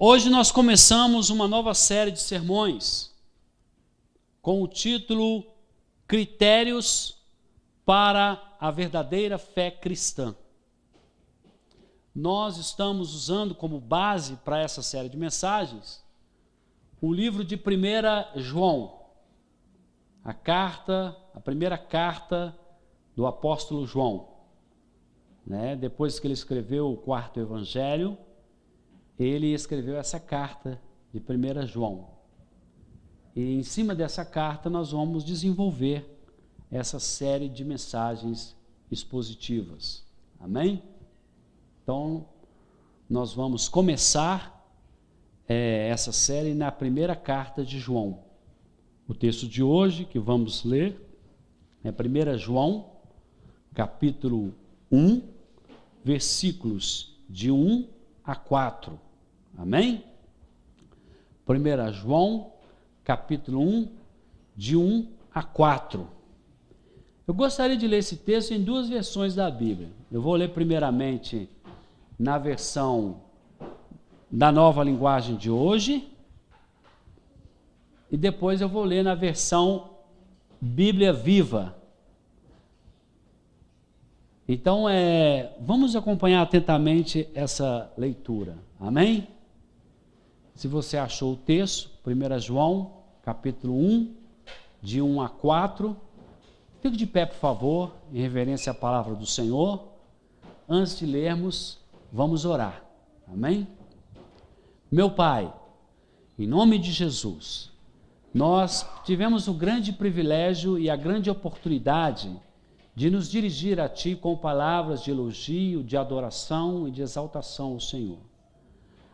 Hoje nós começamos uma nova série de sermões com o título Critérios para a verdadeira fé cristã. Nós estamos usando como base para essa série de mensagens o livro de 1 João, a primeira carta do apóstolo João. Depois que ele escreveu o quarto evangelho, ele escreveu essa carta de 1 João. E em cima dessa carta nós vamos desenvolver essa série de mensagens expositivas. Amém? Então, nós vamos começar essa série na primeira carta de João. O texto de hoje que vamos ler é 1 João, capítulo 1, versículos de 1 a 4. Amém? 1 João, capítulo 1, de 1 a 4. Eu gostaria de ler esse texto em duas versões da Bíblia. Eu vou ler primeiramente na versão da Nova Linguagem de hoje e depois eu vou ler na versão Bíblia Viva. Então, vamos acompanhar atentamente essa leitura. Amém? Se você achou o texto, 1 João, capítulo 1, de 1 a 4, fique de pé, por favor, em reverência à palavra do Senhor. Antes de lermos, vamos orar. Amém? Meu Pai, em nome de Jesus, nós tivemos o grande privilégio e a grande oportunidade de nos dirigir a Ti com palavras de elogio, de adoração e de exaltação ao Senhor.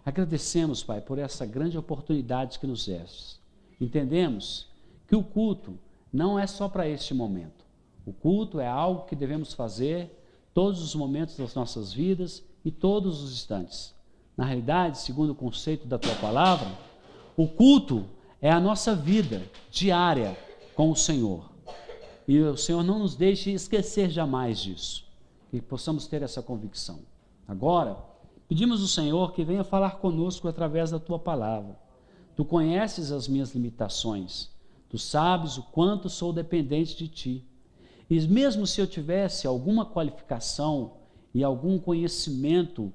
Agradecemos, Pai, por essa grande oportunidade que nos destes. Entendemos que o culto não é só para este momento. O culto é algo que devemos fazer todos os momentos das nossas vidas e todos os instantes. Na realidade, segundo o conceito da Tua palavra, o culto é a nossa vida diária com o Senhor. E o Senhor não nos deixe esquecer jamais disso, que possamos ter essa convicção. Agora, pedimos ao Senhor que venha falar conosco através da Tua palavra. Tu conheces as minhas limitações, Tu sabes o quanto sou dependente de Ti. E mesmo se eu tivesse alguma qualificação e algum conhecimento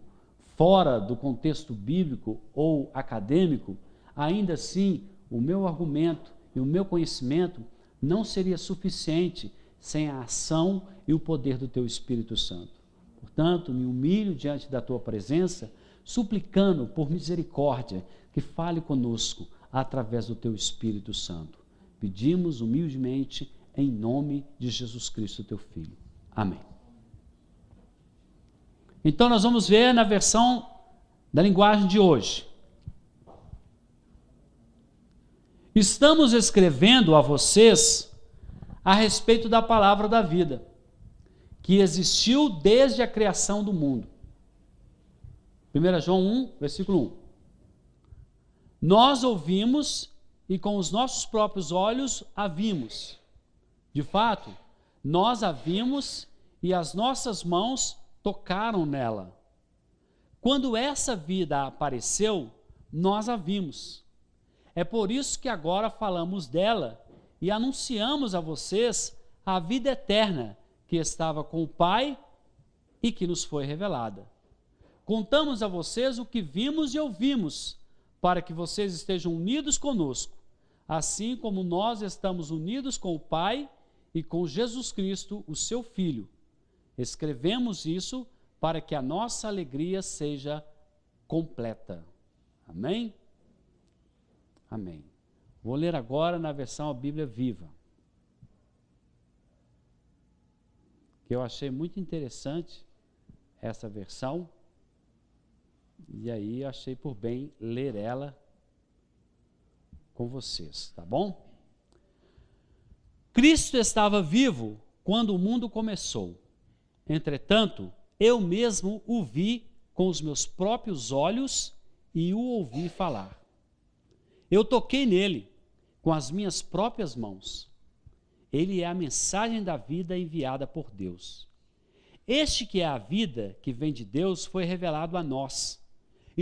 fora do contexto bíblico ou acadêmico, ainda assim o meu argumento e o meu conhecimento não seria suficiente sem a ação e o poder do Teu Espírito Santo. Portanto, me humilho diante da Tua presença, suplicando por misericórdia que fale conosco através do Teu Espírito Santo. Pedimos humildemente em nome de Jesus Cristo, Teu Filho. Amém. Então nós vamos ver na versão da linguagem de hoje. Estamos escrevendo a vocês a respeito da palavra da vida, que existiu desde a criação do mundo. 1 João 1, versículo 1. Nós ouvimos e com os nossos próprios olhos a vimos. De fato, nós a vimos e as nossas mãos tocaram nela. Quando essa vida apareceu, nós a vimos. É por isso que agora falamos dela e anunciamos a vocês a vida eterna que estava com o Pai e que nos foi revelada. Contamos a vocês o que vimos e ouvimos, para que vocês estejam unidos conosco, assim como nós estamos unidos com o Pai e com Jesus Cristo, o seu Filho. Escrevemos isso para que a nossa alegria seja completa. Amém? Amém. Vou ler agora na versão a Bíblia Viva, que eu achei muito interessante essa versão, e aí achei por bem ler ela com vocês, tá bom? Cristo estava vivo quando o mundo começou. Entretanto, eu mesmo o vi com os meus próprios olhos e o ouvi falar. Eu toquei nele com as minhas próprias mãos. Ele é a mensagem da vida enviada por Deus. Este que é a vida que vem de Deus foi revelado a nós.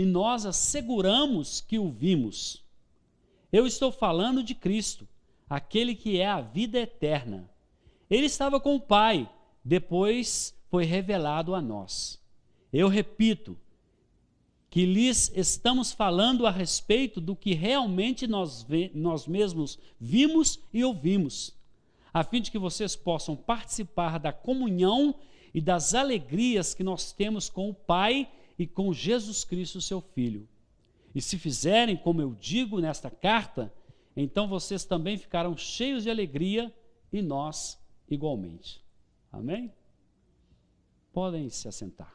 e nós asseguramos que o vimos. Eu estou falando de Cristo, aquele que é a vida eterna. Ele estava com o Pai, depois foi revelado a nós. Eu repito que lhes estamos falando a respeito do que realmente nós mesmos vimos e ouvimos, a fim de que vocês possam participar da comunhão e das alegrias que nós temos com o Pai e com Jesus Cristo, seu Filho. E se fizerem como eu digo nesta carta, então vocês também ficarão cheios de alegria e nós igualmente. Amém? Podem se assentar.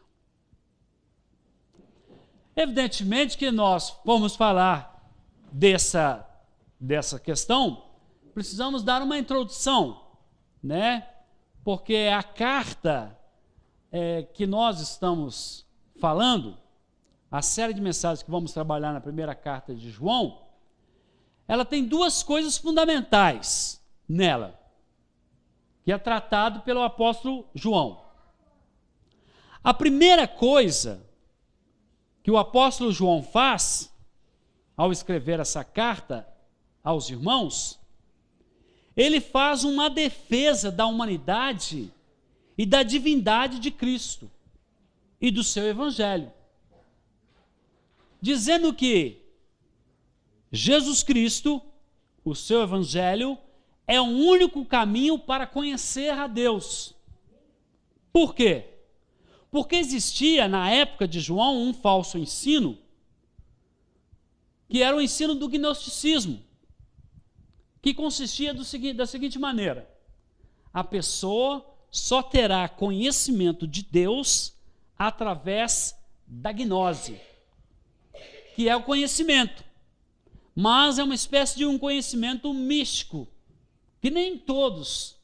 Evidentemente que nós vamos falar dessa questão, precisamos dar uma introdução, né? Porque a carta que nós estamos falando, a série de mensagens que vamos trabalhar na primeira carta de João, ela tem duas coisas fundamentais nela, que é tratado pelo apóstolo João. A primeira coisa que o apóstolo João faz, ao escrever essa carta aos irmãos, ele faz uma defesa da humanidade e da divindade de Cristo e do seu evangelho, dizendo que Jesus Cristo, o seu evangelho, é o único caminho para conhecer a Deus. Por quê? Porque existia na época de João um falso ensino, que era o ensino do gnosticismo, que consistia da seguinte maneira: a pessoa só terá conhecimento de Deus através da gnose, que é o conhecimento, mas é uma espécie de um conhecimento místico, que nem todos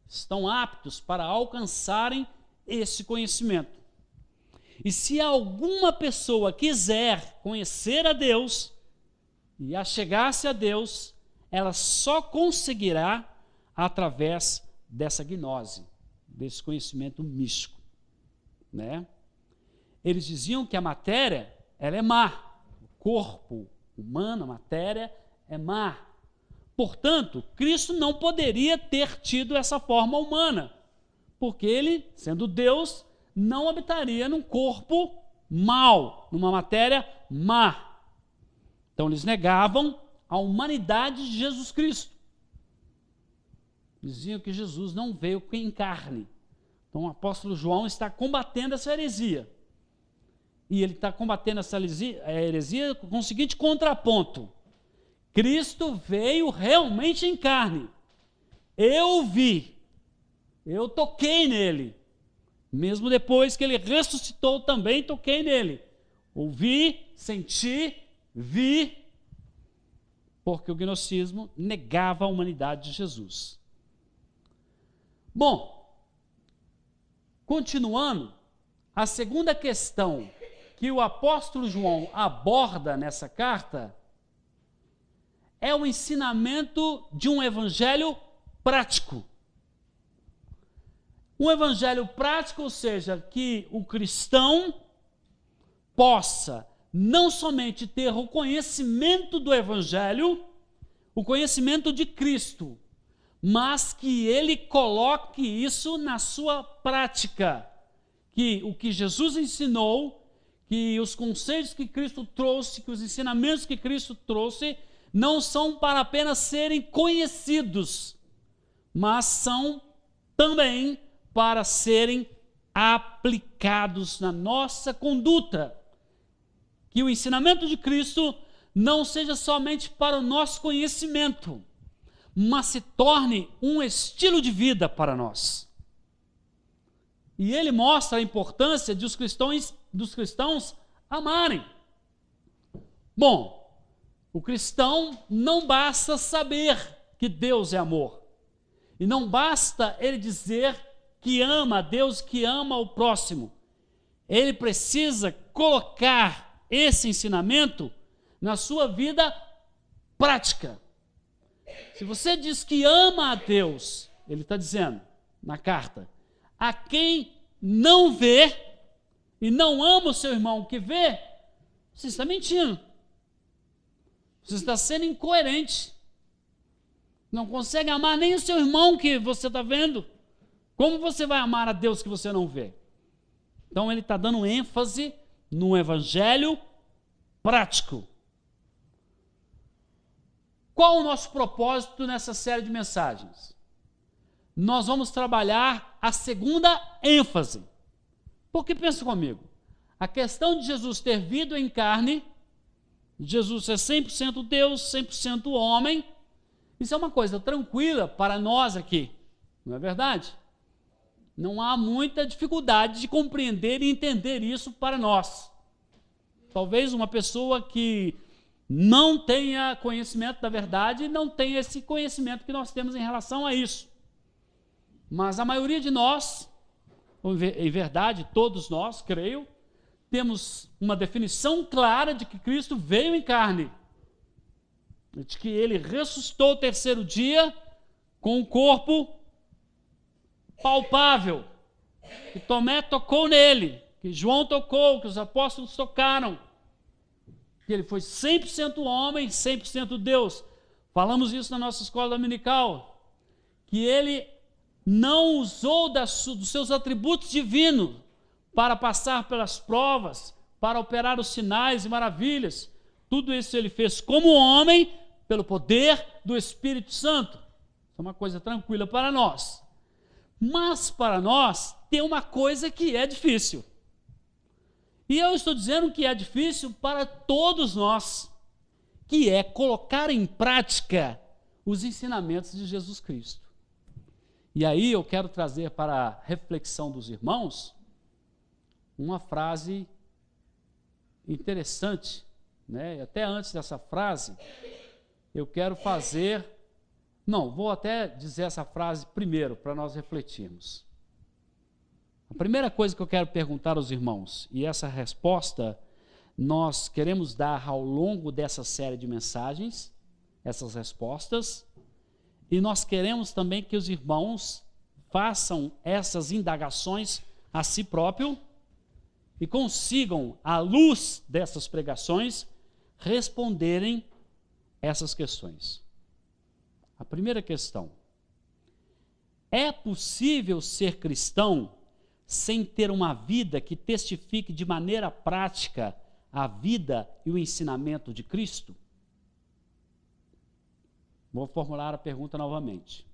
estão aptos para alcançarem esse conhecimento. E se alguma pessoa quiser conhecer a Deus e achegar-se a Deus, ela só conseguirá através dessa gnose, desse conhecimento místico, né? Eles diziam que a matéria, ela é má, o corpo humano, a matéria é má. Portanto, Cristo não poderia ter tido essa forma humana, porque ele, sendo Deus, não habitaria num corpo mau, numa matéria má. Então, eles negavam a humanidade de Jesus Cristo. Diziam que Jesus não veio em carne. Então, o apóstolo João está combatendo essa heresia. E ele está combatendo essa heresia com o seguinte contraponto: Cristo veio realmente em carne. Eu vi, eu toquei nele. Mesmo depois que ele ressuscitou, também toquei nele. Ouvi, senti, vi, porque o gnosticismo negava a humanidade de Jesus. Bom, continuando, a segunda questão que o apóstolo João aborda nessa carta é o ensinamento de um evangelho prático. Um evangelho prático, ou seja, que o cristão possa não somente ter o conhecimento do evangelho, o conhecimento de Cristo, mas que ele coloque isso na sua prática, que o que Jesus ensinou, que os conceitos que Cristo trouxe, que os ensinamentos que Cristo trouxe, não são para apenas serem conhecidos, mas são também para serem aplicados na nossa conduta. Que o ensinamento de Cristo não seja somente para o nosso conhecimento, mas se torne um estilo de vida para nós. E ele mostra a importância dos cristãos amarem. Bom, o cristão não basta saber que Deus é amor. E não basta ele dizer que ama a Deus, que ama o próximo. Ele precisa colocar esse ensinamento na sua vida prática. Se você diz que ama a Deus, ele está dizendo na carta, a quem não vê e não ama o seu irmão que vê, Você está mentindo. Você está sendo incoerente. Não consegue amar nem o seu irmão que você está vendo. Como você vai amar a Deus que você não vê? Então ele está dando ênfase no evangelho prático. Qual o nosso propósito nessa série de mensagens? Nós vamos trabalhar a segunda ênfase. Porque pensa comigo, a questão de Jesus ter vindo em carne, Jesus ser 100% Deus, 100% homem, isso é uma coisa tranquila para nós aqui, não é verdade? Não há muita dificuldade de compreender e entender isso para nós. Talvez uma pessoa que não tenha conhecimento da verdade, não tenha esse conhecimento que nós temos em relação a isso. Mas a maioria de nós, em verdade, todos nós, creio, temos uma definição clara de que Cristo veio em carne, de que ele ressuscitou o terceiro dia com um corpo palpável, que Tomé tocou nele, que João tocou, que os apóstolos tocaram, que ele foi 100% homem, 100% Deus. Falamos isso na nossa escola dominical, que ele não usou dos seus atributos divinos para passar pelas provas, para operar os sinais e maravilhas. Tudo isso ele fez como homem, pelo poder do Espírito Santo. Isso é uma coisa tranquila para nós. Mas para nós tem uma coisa que é difícil. E eu estou dizendo que é difícil para todos nós, que é colocar em prática os ensinamentos de Jesus Cristo. E aí eu quero trazer para a reflexão dos irmãos uma frase interessante, né? Até antes dessa frase, eu quero vou até dizer essa frase primeiro, para nós refletirmos. A primeira coisa que eu quero perguntar aos irmãos, e essa resposta nós queremos dar ao longo dessa série de mensagens, essas respostas, e nós queremos também que os irmãos façam essas indagações a si próprio e consigam, à luz dessas pregações, responderem essas questões. A primeira questão: é possível ser cristão sem ter uma vida que testifique de maneira prática a vida e o ensinamento de Cristo? Vou formular a pergunta novamente.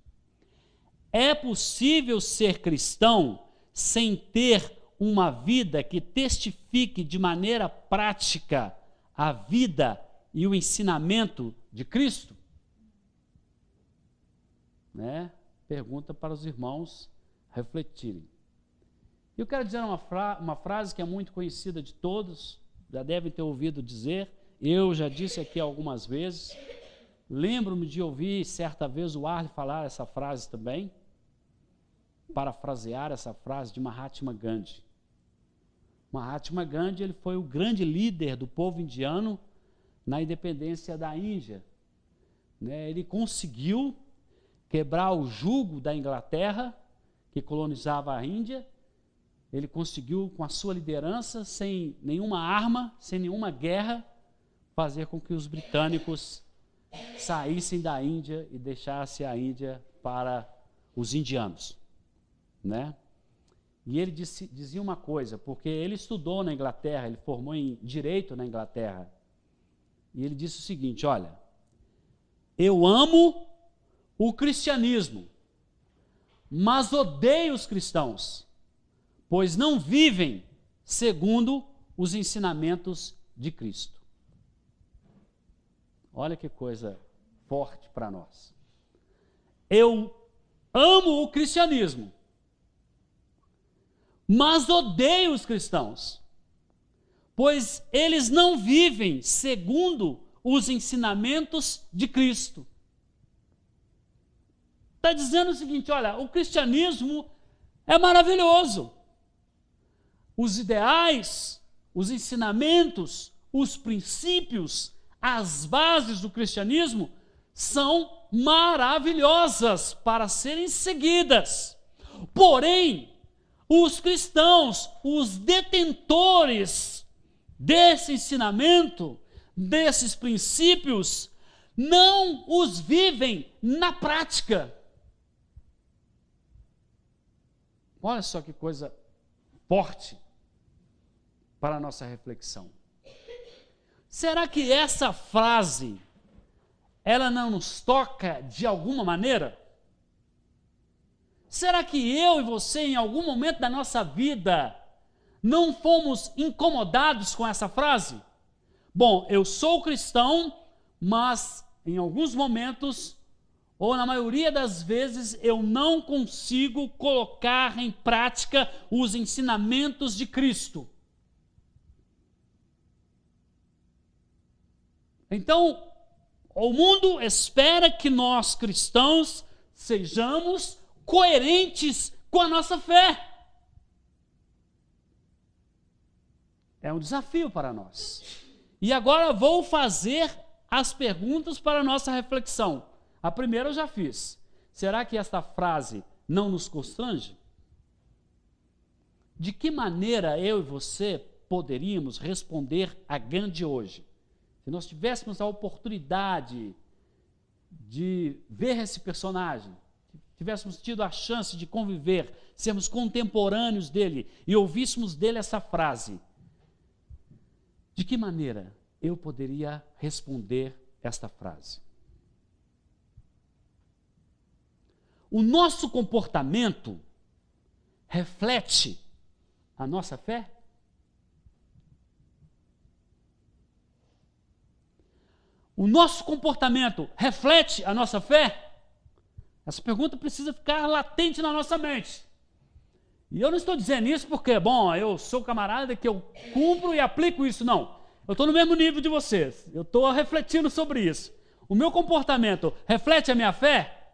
É possível ser cristão sem ter uma vida que testifique de maneira prática a vida e o ensinamento de Cristo? Pergunta para os irmãos refletirem. Eu quero dizer uma frase que é muito conhecida de todos, já devem ter ouvido dizer, eu já disse aqui algumas vezes. Lembro-me de ouvir certa vez o Arle falar essa frase também, parafrasear essa frase de Mahatma Gandhi. Mahatma Gandhi, ele foi o grande líder do povo indiano na independência da Índia. Ele conseguiu quebrar o jugo da Inglaterra, que colonizava a Índia. Ele conseguiu, com a sua liderança, sem nenhuma arma, sem nenhuma guerra, fazer com que os britânicos saíssem da Índia e deixassem a Índia para os indianos. E ele dizia uma coisa, porque ele estudou na Inglaterra, ele formou em Direito na Inglaterra, e ele disse o seguinte: olha, eu amo o cristianismo, mas odeio os cristãos, pois não vivem segundo os ensinamentos de Cristo. Olha que coisa forte para nós. Eu amo o cristianismo, mas odeio os cristãos, pois eles não vivem segundo os ensinamentos de Cristo. Está dizendo o seguinte: olha, o cristianismo é maravilhoso. Os ideais, os ensinamentos, os princípios, as bases do cristianismo são maravilhosas para serem seguidas. Porém, os cristãos, os detentores desse ensinamento, desses princípios, não os vivem na prática. Olha só que coisa forte para a nossa reflexão. Será que essa frase, ela não nos toca de alguma maneira? Será que eu e você, em algum momento da nossa vida, não fomos incomodados com essa frase? Bom, eu sou cristão, mas em alguns momentos, ou na maioria das vezes, eu não consigo colocar em prática os ensinamentos de Cristo. Então, o mundo espera que nós cristãos sejamos coerentes com a nossa fé. É um desafio para nós. E agora vou fazer as perguntas para a nossa reflexão. A primeira eu já fiz. Será que esta frase não nos constrange? De que maneira eu e você poderíamos responder a grande hoje? Se nós tivéssemos a oportunidade de ver esse personagem, tivéssemos tido a chance de conviver, sermos contemporâneos dele e ouvíssemos dele essa frase, de que maneira eu poderia responder esta frase? O nosso comportamento reflete a nossa fé? O nosso comportamento reflete a nossa fé? Essa pergunta precisa ficar latente na nossa mente. E eu não estou dizendo isso porque, bom, eu sou camarada que eu cumpro e aplico isso, não. Eu estou no mesmo nível de vocês. Eu estou refletindo sobre isso. O meu comportamento reflete a minha fé?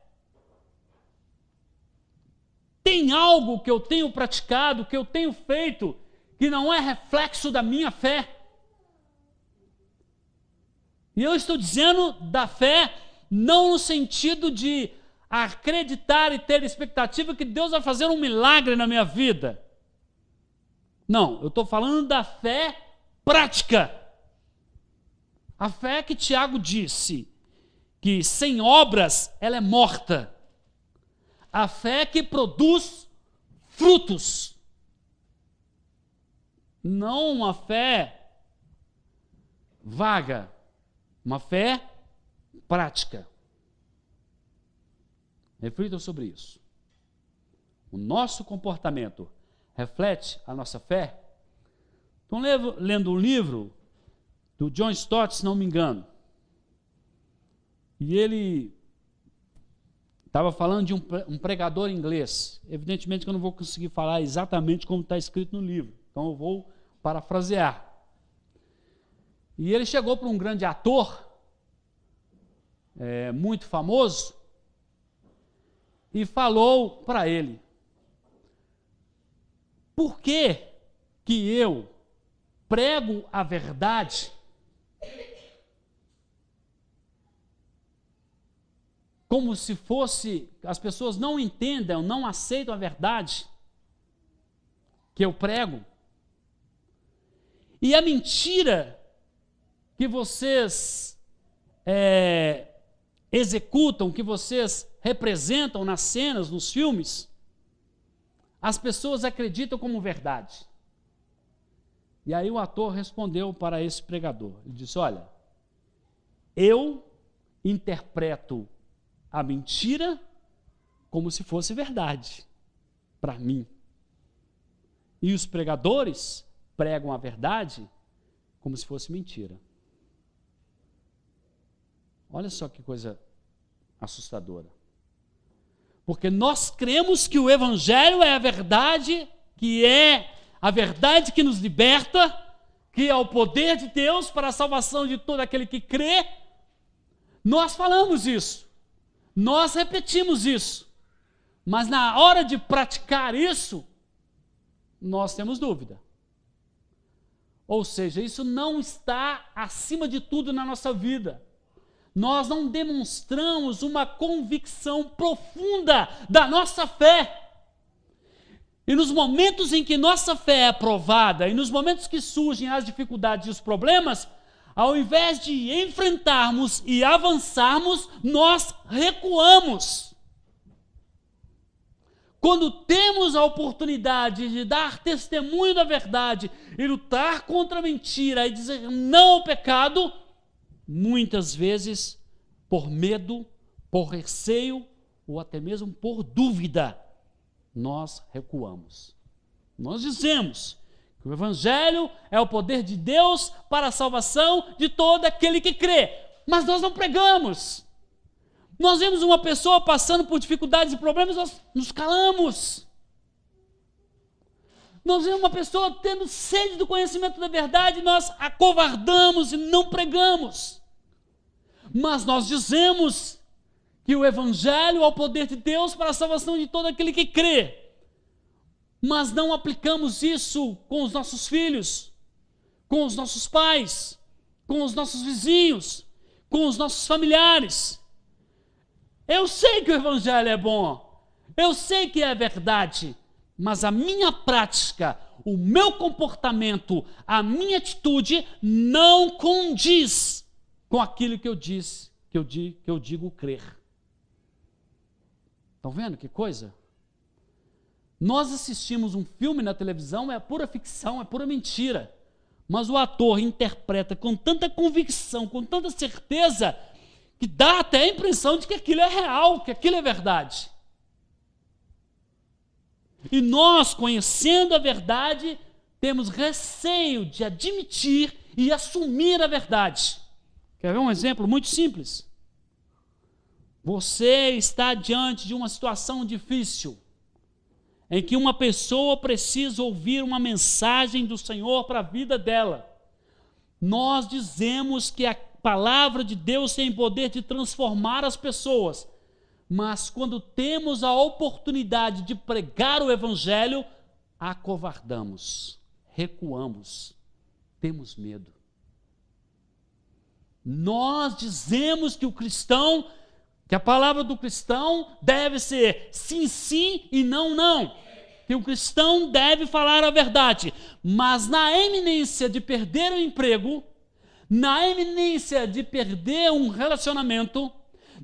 Tem algo que eu tenho praticado, que eu tenho feito, que não é reflexo da minha fé? E eu estou dizendo da fé não no sentido de acreditar e ter expectativa que Deus vai fazer um milagre na minha vida. Não, eu estou falando da fé prática. A fé que Tiago disse que sem obras ela é morta. A fé que produz frutos. Não uma fé vaga, uma fé prática. Reflitam sobre isso. O nosso comportamento reflete a nossa fé? Estou lendo um livro do John Stott, se não me engano. E ele estava falando de um pregador inglês. Evidentemente que eu não vou conseguir falar exatamente como está escrito no livro. Então eu vou parafrasear. E ele chegou para um grande ator, muito famoso, e falou para ele: por que eu prego a verdade como se fosse, as pessoas não entendam, não aceitam a verdade que eu prego, e a mentira que vocês executam, que vocês representam nas cenas, nos filmes, as pessoas acreditam como verdade. E aí o ator respondeu para esse pregador. Ele disse: olha, eu interpreto a mentira como se fosse verdade para mim. E os pregadores pregam a verdade como se fosse mentira. Olha só que coisa assustadora. Porque nós cremos que o Evangelho é a verdade, que é a verdade que nos liberta, que é o poder de Deus para a salvação de todo aquele que crê. Nós falamos isso, nós repetimos isso, mas na hora de praticar isso, nós temos dúvida. Ou seja, isso não está acima de tudo na nossa vida. Nós não demonstramos uma convicção profunda da nossa fé. E nos momentos em que nossa fé é provada, e nos momentos que surgem as dificuldades e os problemas, ao invés de enfrentarmos e avançarmos, nós recuamos. Quando temos a oportunidade de dar testemunho da verdade e lutar contra a mentira e dizer não ao pecado, muitas vezes, por medo, por receio ou até mesmo por dúvida, nós recuamos. Nós dizemos que o Evangelho é o poder de Deus para a salvação de todo aquele que crê, mas nós não pregamos. Nós vemos uma pessoa passando por dificuldades e problemas, nós nos calamos. Nós vemos uma pessoa tendo sede do conhecimento da verdade, nós acovardamos e não pregamos. Mas nós dizemos que o Evangelho é o poder de Deus para a salvação de todo aquele que crê. Mas não aplicamos isso com os nossos filhos, com os nossos pais, com os nossos vizinhos, com os nossos familiares. Eu sei que o Evangelho é bom, eu sei que é verdade, mas a minha prática, o meu comportamento, a minha atitude não condiz com aquilo que eu digo crer. Estão vendo que coisa? Nós assistimos um filme na televisão, é pura ficção, é pura mentira, mas o ator interpreta com tanta convicção, com tanta certeza, que dá até a impressão de que aquilo é real, que aquilo é verdade. E nós, conhecendo a verdade, temos receio de admitir e assumir a verdade. Quer ver um exemplo muito simples? Você está diante de uma situação difícil, em que uma pessoa precisa ouvir uma mensagem do Senhor para a vida dela. Nós dizemos que a palavra de Deus tem poder de transformar as pessoas, mas quando temos a oportunidade de pregar o Evangelho, acovardamos, recuamos, temos medo. Nós dizemos que que a palavra do cristão deve ser sim, sim e não, não. Que o cristão deve falar a verdade, mas na eminência de perder o emprego, na eminência de perder um relacionamento,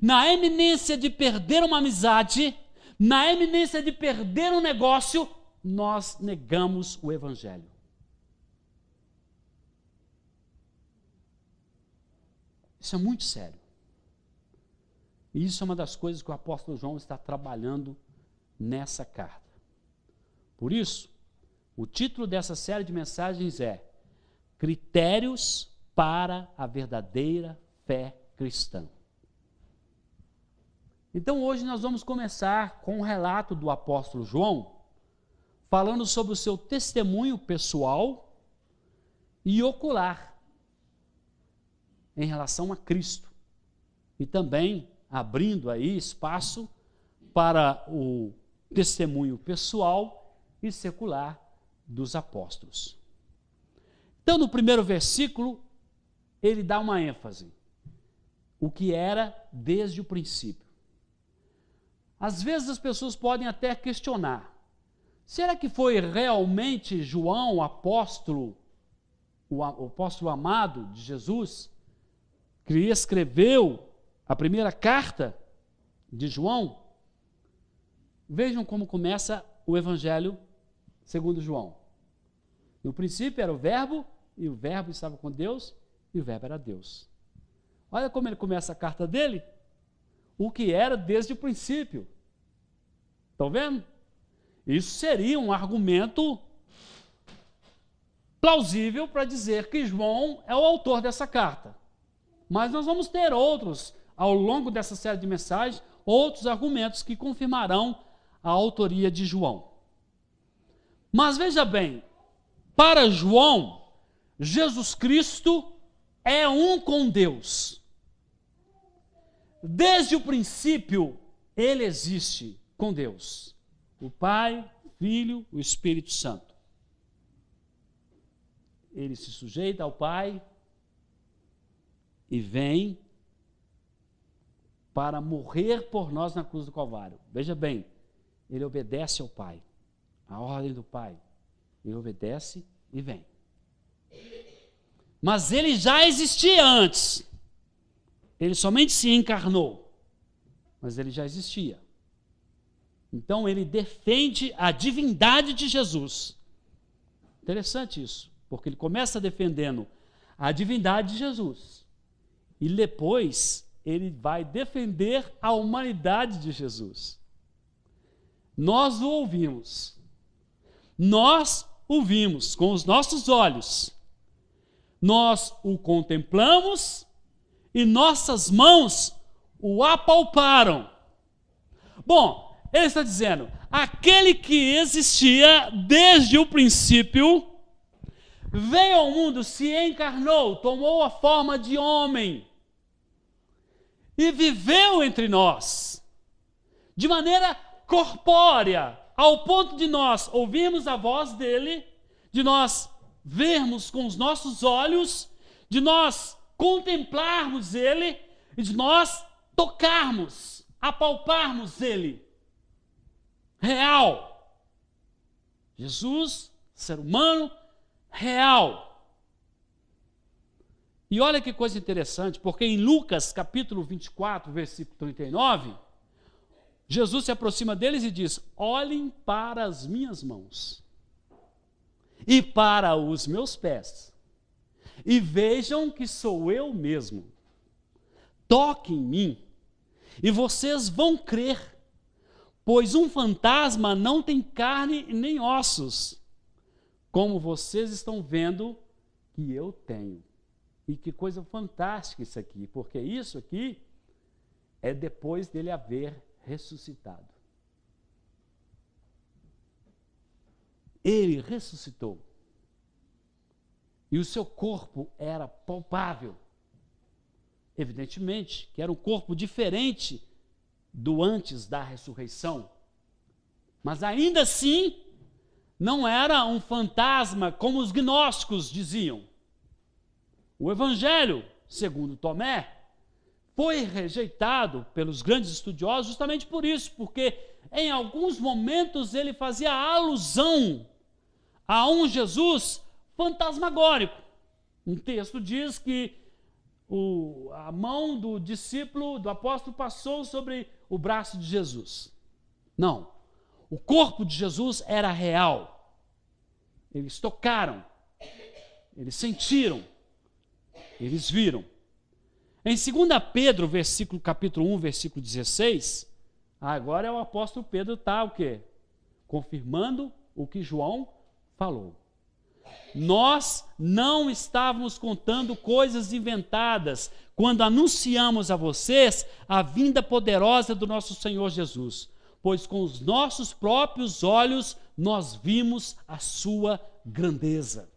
na eminência de perder uma amizade, na eminência de perder um negócio, nós negamos o Evangelho. Isso é muito sério. E isso é uma das coisas que o apóstolo João está trabalhando nessa carta. Por isso, o título dessa série de mensagens é Critérios para a verdadeira fé cristã. Então hoje nós vamos começar com um relato do apóstolo João, falando sobre o seu testemunho pessoal e ocular em relação a Cristo. E também abrindo aí espaço para o testemunho pessoal e secular dos apóstolos. Então, no primeiro versículo, ele dá uma ênfase, o que era desde o princípio. Às vezes as pessoas podem até questionar, será que foi realmente João, o apóstolo amado de Jesus, que escreveu a primeira carta de João? Vejam como começa o Evangelho segundo João. No princípio era o Verbo, e o Verbo estava com Deus, e o Verbo era Deus. Olha como ele começa a carta dele. O que era desde o princípio. Estão vendo? Isso seria um argumento plausível para dizer que João é o autor dessa carta. Mas nós vamos ter outros, ao longo dessa série de mensagens, outros argumentos que confirmarão a autoria de João. Mas veja bem, para João, Jesus Cristo é um com Deus. Desde o princípio, ele existe com Deus. O Pai, o Filho, o Espírito Santo. Ele se sujeita ao Pai e vem para morrer por nós na cruz do Calvário. Veja bem, ele obedece ao Pai. a ordem do Pai. Ele obedece e vem. Mas ele já existia antes. Ele somente se encarnou. Mas ele já existia. Então ele defende a divindade de Jesus. Interessante isso, porque ele começa defendendo a divindade de Jesus. E depois ele vai defender a humanidade de Jesus. Nós o ouvimos. Nós o vimos com os nossos olhos. Nós o contemplamos e nossas mãos o apalparam. Bom, ele está dizendo, aquele que existia desde o princípio, veio ao mundo, se encarnou, tomou a forma de homem e viveu entre nós, de maneira corpórea, ao ponto de nós ouvirmos a voz dele, de nós vermos com os nossos olhos, de nós contemplarmos ele e de nós tocarmos, apalparmos ele. Real. Jesus, ser humano, real. E olha que coisa interessante, porque em Lucas capítulo 24, versículo 39, Jesus se aproxima deles e diz, olhem para as minhas mãos e para os meus pés e vejam que sou eu mesmo. Toquem em mim e vocês vão crer, pois um fantasma não tem carne nem ossos, como vocês estão vendo que eu tenho. E que coisa fantástica isso aqui, porque isso aqui é depois dele haver ressuscitado. Ele ressuscitou. E o seu corpo era palpável. Evidentemente que era um corpo diferente do antes da ressurreição. Mas ainda assim, não era um fantasma como os gnósticos diziam. O Evangelho, segundo Tomé, foi rejeitado pelos grandes estudiosos justamente por isso, porque em alguns momentos ele fazia alusão a um Jesus fantasmagórico. Um texto diz que a mão do discípulo, do apóstolo, passou sobre o braço de Jesus. Não. O corpo de Jesus era real. Eles tocaram, eles sentiram, eles viram. Em 2 Pedro, capítulo 1, versículo 16, agora o apóstolo Pedro está o quê? Confirmando o que João falou. Nós não estávamos contando coisas inventadas quando anunciamos a vocês a vinda poderosa do nosso Senhor Jesus, pois com os nossos próprios olhos nós vimos a sua grandeza.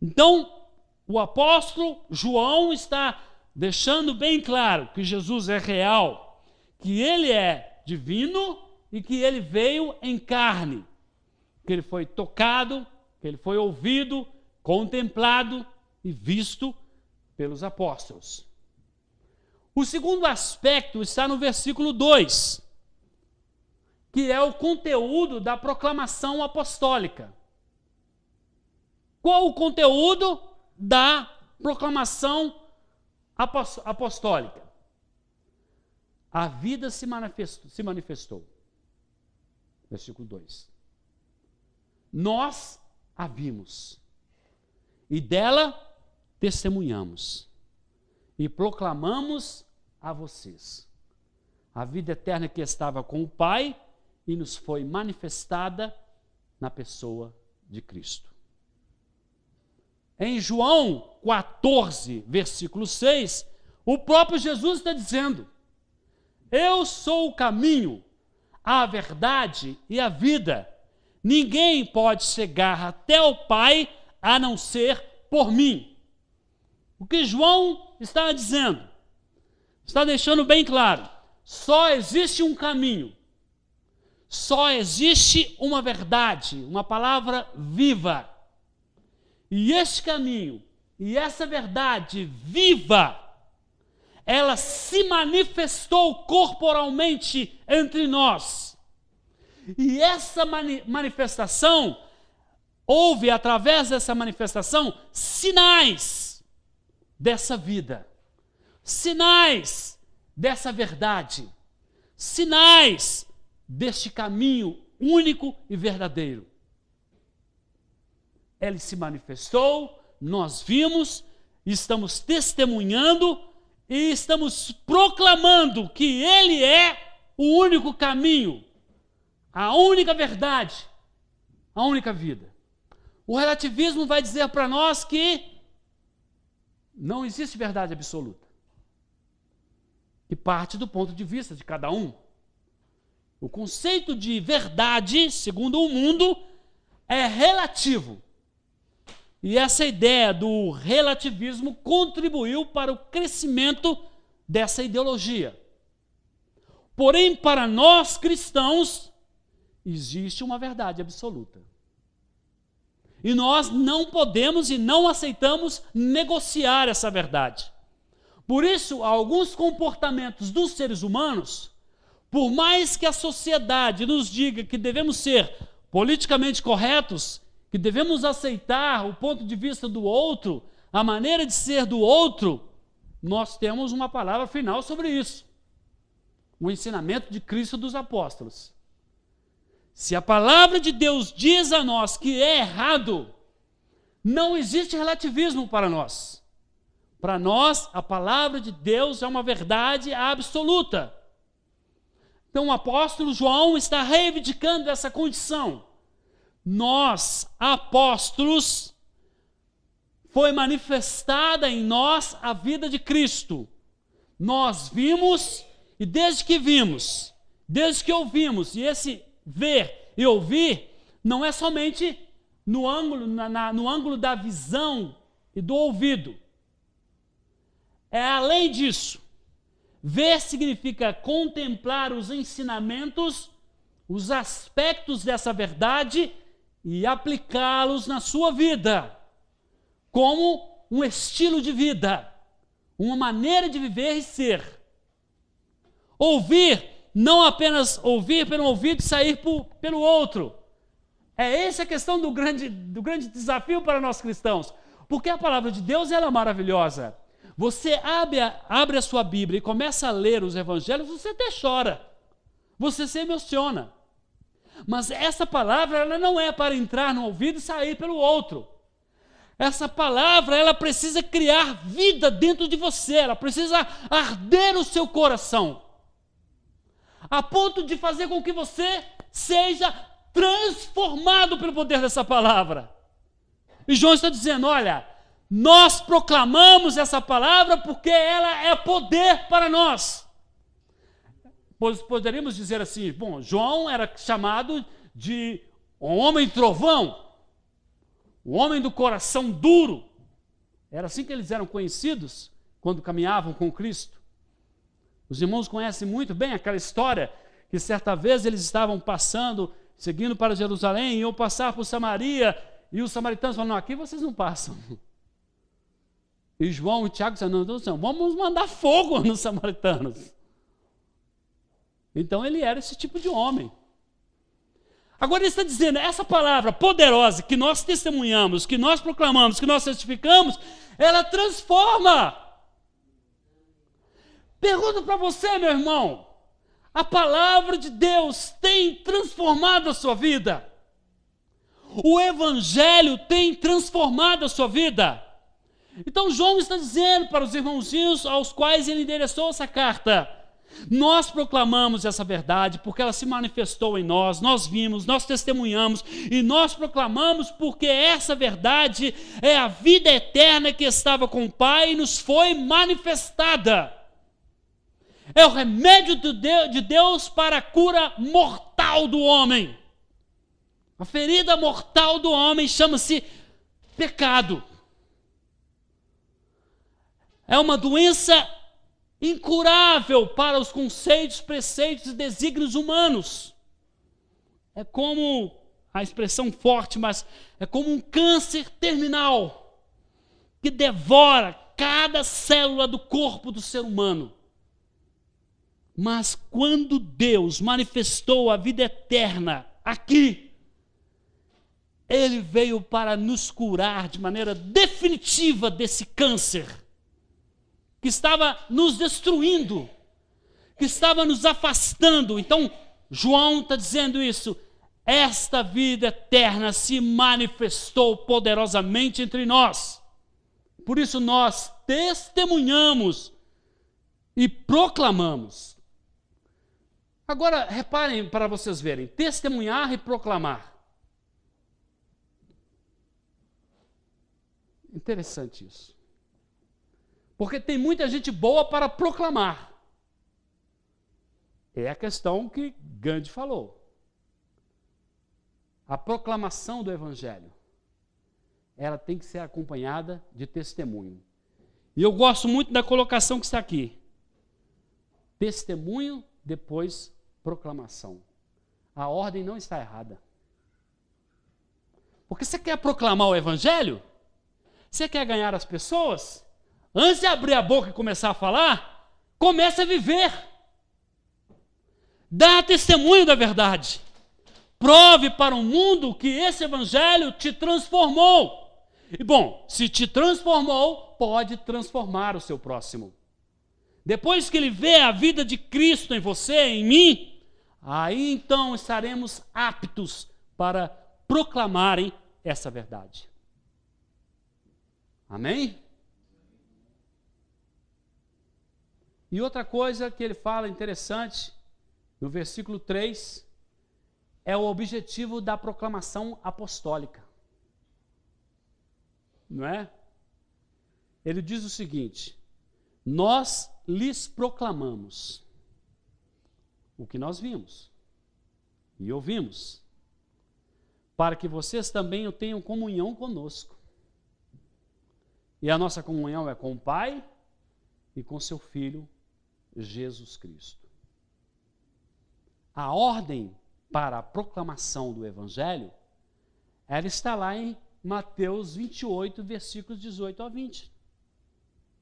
Então, o apóstolo João está deixando bem claro que Jesus é real, que ele é divino e que ele veio em carne, que ele foi tocado, que ele foi ouvido, contemplado e visto pelos apóstolos. O segundo aspecto está no versículo 2, que é o conteúdo da proclamação apostólica. Qual o conteúdo da proclamação apostólica? A vida se manifestou. Versículo 2. Nós a vimos e dela testemunhamos e proclamamos a vocês a vida eterna que estava com o Pai e nos foi manifestada na pessoa de Cristo. Em João 14, versículo 6, o próprio Jesus está dizendo, eu sou o caminho, a verdade e a vida. Ninguém pode chegar até o Pai a não ser por mim. O que João está dizendo? Está deixando bem claro. Só existe um caminho. Só existe uma verdade, uma palavra viva. E esse caminho e essa verdade viva, ela se manifestou corporalmente entre nós. E essa manifestação, houve através dessa manifestação sinais dessa vida, sinais dessa verdade, sinais deste caminho único e verdadeiro. Ele se manifestou, nós vimos, estamos testemunhando e estamos proclamando que Ele é o único caminho, a única verdade, a única vida. O relativismo vai dizer para nós que não existe verdade absoluta, que parte do ponto de vista de cada um. O conceito de verdade, segundo o mundo, é relativo. E essa ideia do relativismo contribuiu para o crescimento dessa ideologia. Porém, para nós cristãos, existe uma verdade absoluta. E nós não podemos e não aceitamos negociar essa verdade. Por isso, alguns comportamentos dos seres humanos, por mais que a sociedade nos diga que devemos ser politicamente corretos, que devemos aceitar o ponto de vista do outro, a maneira de ser do outro, nós temos uma palavra final sobre isso. O ensinamento de Cristo dos apóstolos. Se a palavra de Deus diz a nós que é errado, não existe relativismo para nós. Para nós, a palavra de Deus é uma verdade absoluta. Então o apóstolo João está reivindicando essa condição. Nós, apóstolos, foi manifestada em nós a vida de Cristo. Nós vimos, e desde que vimos, desde que ouvimos, e esse ver e ouvir não é somente no ângulo da visão e do ouvido. É além disso. Ver significa contemplar os ensinamentos, os aspectos dessa verdade e aplicá-los na sua vida, como um estilo de vida, uma maneira de viver e ser. Ouvir, não apenas ouvir pelo ouvido e sair pelo outro. Essa a questão do grande desafio para nós cristãos, porque a palavra de Deus ela é maravilhosa. Você abre a sua Bíblia e começa a ler os evangelhos, você até chora, você se emociona. Mas essa palavra ela não é para entrar no ouvido e sair pelo outro. Essa palavra ela precisa criar vida dentro de você, ela precisa arder o seu coração, a ponto de fazer com que você seja transformado pelo poder dessa palavra. E João está dizendo, olha, nós proclamamos essa palavra porque ela é poder para nós. Poderíamos dizer assim, bom, João era chamado de um homem trovão, o homem do coração duro. Era assim que eles eram conhecidos quando caminhavam com Cristo. Os irmãos conhecem muito bem aquela história que certa vez eles estavam passando, seguindo para Jerusalém, iam passar por Samaria, e os samaritanos falaram, não, aqui vocês não passam. E João e Tiago disseram, não, vamos mandar fogo nos samaritanos. Então ele era esse tipo de homem. Agora ele está dizendo, essa palavra poderosa que nós testemunhamos, que nós proclamamos, que nós testificamos, ela transforma. Pergunto para você, meu irmão, a palavra de Deus tem transformado a sua vida? O evangelho tem transformado a sua vida? Então João está dizendo para os irmãozinhos aos quais ele endereçou essa carta, nós proclamamos essa verdade porque ela se manifestou em nós, nós vimos, nós testemunhamos e nós proclamamos porque essa verdade é a vida eterna que estava com o Pai e nos foi manifestada. É o remédio de Deus para a cura mortal do homem. A ferida mortal do homem chama-se pecado. É uma doença incurável para os conceitos, preceitos e desígnios humanos. É como, a expressão forte, mas é como um câncer terminal que devora cada célula do corpo do ser humano. Mas quando Deus manifestou a vida eterna aqui, Ele veio para nos curar de maneira definitiva desse câncer que estava nos destruindo, que estava nos afastando. Então, João está dizendo isso. Esta vida eterna se manifestou poderosamente entre nós. Por isso nós testemunhamos e proclamamos. Agora, reparem para vocês verem, testemunhar e proclamar. Interessante isso. Porque tem muita gente boa para proclamar. É a questão que Gandhi falou. A proclamação do Evangelho, ela tem que ser acompanhada de testemunho. E eu gosto muito da colocação que está aqui. Testemunho, depois proclamação. A ordem não está errada. Porque você quer proclamar o Evangelho? Você quer ganhar as pessoas? Antes de abrir a boca e começar a falar, comece a viver. Dá testemunho da verdade. Prove para o mundo que esse Evangelho te transformou. E bom, se te transformou, pode transformar o seu próximo. Depois que ele vê a vida de Cristo em você, em mim, aí então estaremos aptos para proclamarem essa verdade. Amém? E outra coisa que ele fala interessante, no versículo 3, é o objetivo da proclamação apostólica. Não é? Ele diz o seguinte: nós lhes proclamamos o que nós vimos e ouvimos, para que vocês também tenham comunhão conosco. E a nossa comunhão é com o Pai e com seu Filho, Jesus Cristo. A ordem para a proclamação do Evangelho, ela está lá em Mateus 28, versículos 18 a 20.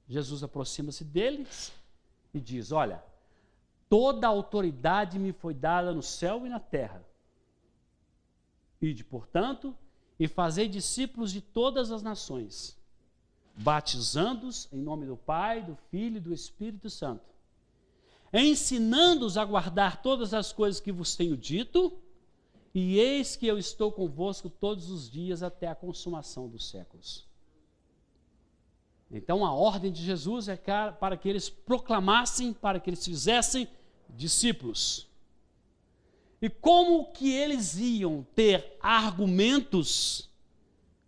Jesus aproxima-se deles e diz: olha, toda a autoridade me foi dada no céu e na terra. Ide, portanto, e fazei discípulos de todas as nações, batizando-os em nome do Pai, do Filho e do Espírito Santo, ensinando-os a guardar todas as coisas que vos tenho dito, e eis que eu estou convosco todos os dias até a consumação dos séculos. Então a ordem de Jesus é para que eles proclamassem, para que eles fizessem discípulos. E como que eles iam ter argumentos,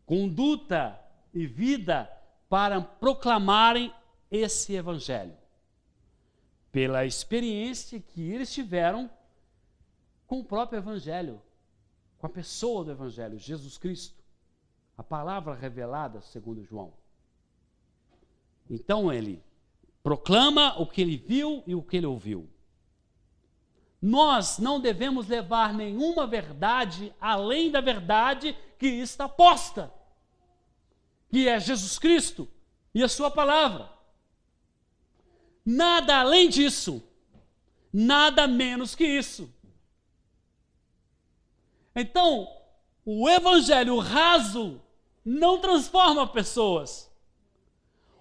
conduta e vida para proclamarem esse Evangelho? Pela experiência que eles tiveram com o próprio Evangelho, com a pessoa do Evangelho, Jesus Cristo, a palavra revelada segundo João. Então ele proclama o que ele viu e o que ele ouviu. Nós não devemos levar nenhuma verdade além da verdade que está posta, que é Jesus Cristo e a sua palavra. Nada além disso, nada menos que isso. Então, o Evangelho raso não transforma pessoas.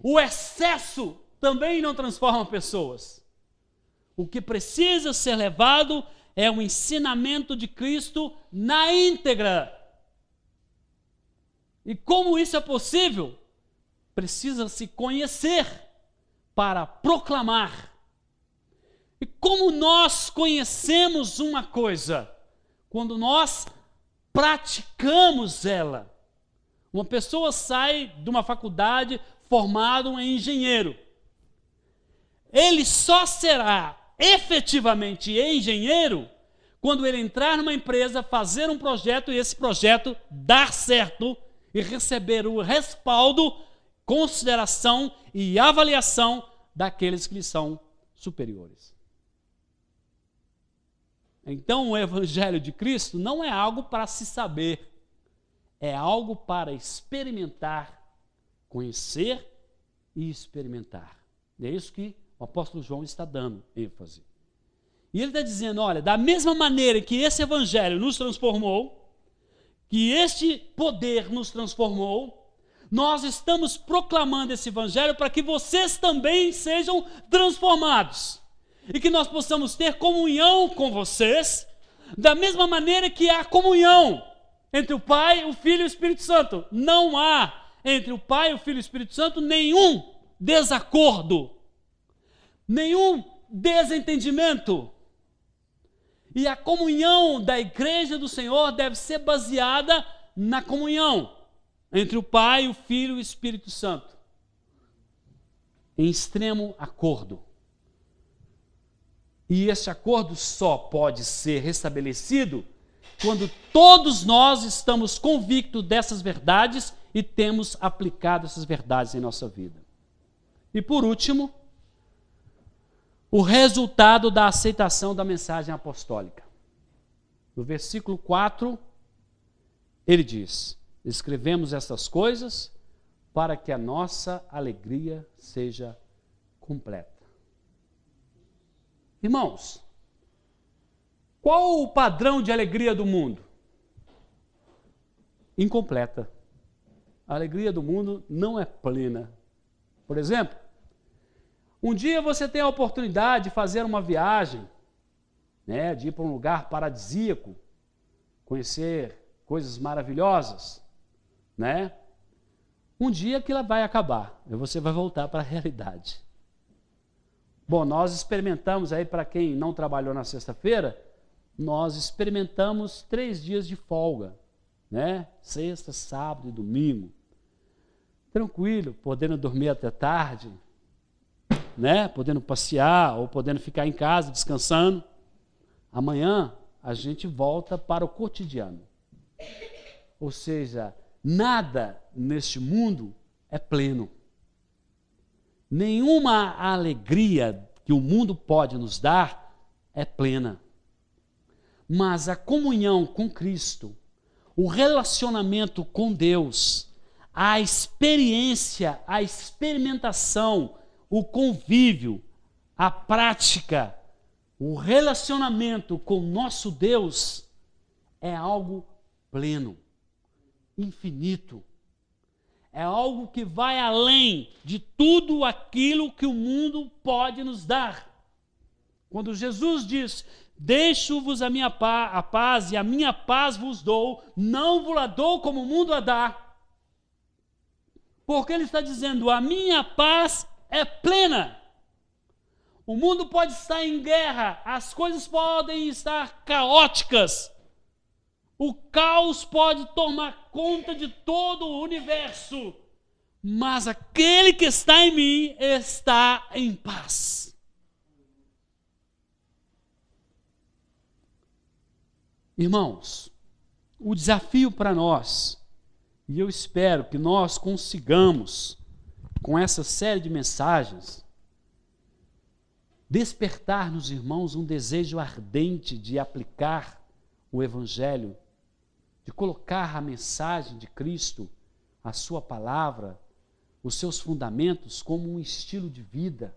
O excesso também não transforma pessoas. O que precisa ser levado é o ensinamento de Cristo na íntegra. E como isso é possível? Precisa se conhecer para proclamar. E como nós conhecemos uma coisa? Quando nós praticamos ela. Uma pessoa sai de uma faculdade formado em engenheiro. Ele só será efetivamente engenheiro quando ele entrar numa empresa, fazer um projeto e esse projeto dar certo e receber o respaldo, consideração e avaliação daqueles que lhe são superiores. Então, o Evangelho de Cristo não é algo para se saber, é algo para experimentar, conhecer e experimentar. É isso que o apóstolo João está dando ênfase. E ele está dizendo, olha, da mesma maneira que esse evangelho nos transformou, que este poder nos transformou, nós estamos proclamando esse evangelho para que vocês também sejam transformados. E que nós possamos ter comunhão com vocês, da mesma maneira que há comunhão entre o Pai, o Filho e o Espírito Santo. Não há entre o Pai, o Filho e o Espírito Santo nenhum desacordo, nenhum desentendimento. E a comunhão da igreja do Senhor deve ser baseada na comunhão entre o Pai, o Filho e o Espírito Santo, em extremo acordo. E esse acordo só pode ser restabelecido quando todos nós estamos convictos dessas verdades e temos aplicado essas verdades em nossa vida. E por último, o resultado da aceitação da mensagem apostólica. No versículo 4, ele diz: escrevemos essas coisas para que a nossa alegria seja completa. Irmãos, qual o padrão de alegria do mundo? Incompleta. A alegria do mundo não é plena. Por exemplo, um dia você tem a oportunidade de fazer uma viagem, né, de ir para um lugar paradisíaco, conhecer coisas maravilhosas, né? Um dia aquilo vai acabar e você vai voltar para a realidade. Bom, nós experimentamos aí, para quem não trabalhou na sexta-feira, nós experimentamos 3 dias de folga, né? Sexta, sábado e domingo. Tranquilo, podendo dormir até tarde, né? Podendo passear ou podendo ficar em casa descansando. Amanhã a gente volta para o cotidiano. Ou seja, nada neste mundo é pleno. Nenhuma alegria que o mundo pode nos dar é plena. Mas a comunhão com Cristo, o relacionamento com Deus, a experiência, a experimentação, o convívio, a prática, o relacionamento com nosso Deus é algo pleno, infinito. É algo que vai além de tudo aquilo que o mundo pode nos dar. Quando Jesus diz: deixo-vos a minha a paz e a minha paz vos dou, não vos a dou como o mundo a dá. Porque ele está dizendo: a minha paz é plena. O mundo pode estar em guerra, as coisas podem estar caóticas, o caos pode tomar conta de todo o universo, mas aquele que está em mim está em paz. Irmãos, o desafio para nós, e eu espero que nós consigamos, com essa série de mensagens, despertar nos irmãos um desejo ardente de aplicar o Evangelho, de colocar a mensagem de Cristo, a sua palavra, os seus fundamentos como um estilo de vida.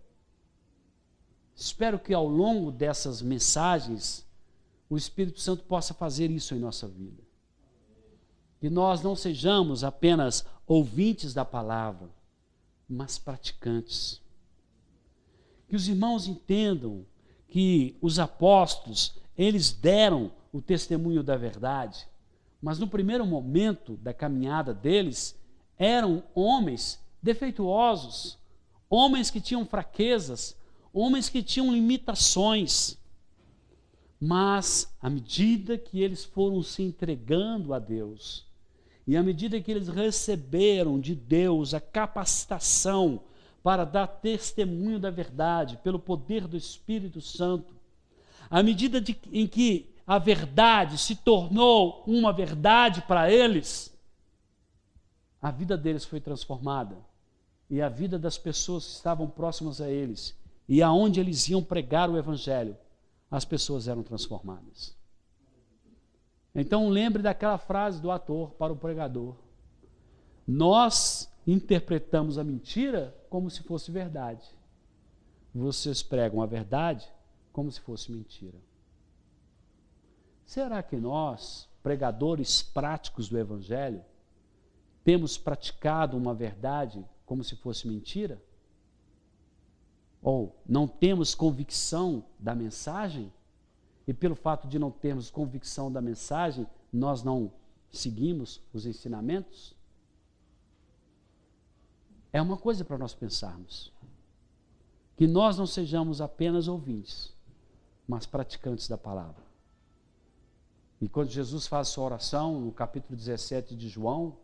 Espero que ao longo dessas mensagens o Espírito Santo possa fazer isso em nossa vida. Que nós não sejamos apenas ouvintes da palavra, mas praticantes. Que os irmãos entendam que os apóstolos, eles deram o testemunho da verdade, mas no primeiro momento da caminhada deles, eram homens defeituosos, homens que tinham fraquezas, homens que tinham limitações. Mas, à medida que eles foram se entregando a Deus, e à medida que eles receberam de Deus a capacitação para dar testemunho da verdade, pelo poder do Espírito Santo, à medida em que a verdade se tornou uma verdade para eles, a vida deles foi transformada. E a vida das pessoas que estavam próximas a eles, e aonde eles iam pregar o Evangelho, as pessoas eram transformadas. Então lembre daquela frase do ator para o pregador: nós interpretamos a mentira como se fosse verdade. Vocês pregam a verdade como se fosse mentira. Será que nós, pregadores práticos do Evangelho, temos praticado uma verdade como se fosse mentira? Ou não temos convicção da mensagem? E pelo fato de não termos convicção da mensagem, nós não seguimos os ensinamentos? É uma coisa para nós pensarmos. Que nós não sejamos apenas ouvintes, mas praticantes da palavra. E quando Jesus faz sua oração, no capítulo 17 de João,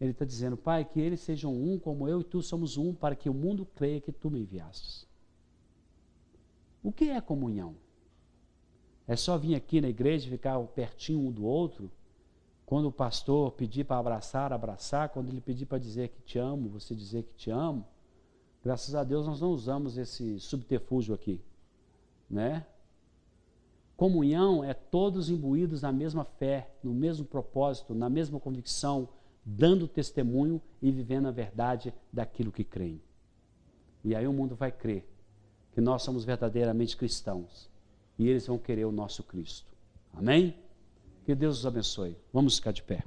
ele está dizendo: Pai, que eles sejam um como eu e tu somos um, para que o mundo creia que tu me enviastes. O que é comunhão? É só vir aqui na igreja e ficar pertinho um do outro? Quando o pastor pedir para abraçar, abraçar. Quando ele pedir para dizer que te amo, você dizer que te amo. Graças a Deus nós não usamos esse subterfúgio aqui, né? Comunhão é todos imbuídos na mesma fé, no mesmo propósito, na mesma convicção, dando testemunho e vivendo a verdade daquilo que creem. E aí o mundo vai crer que nós somos verdadeiramente cristãos e eles vão querer o nosso Cristo. Amém? Que Deus os abençoe. Vamos ficar de pé.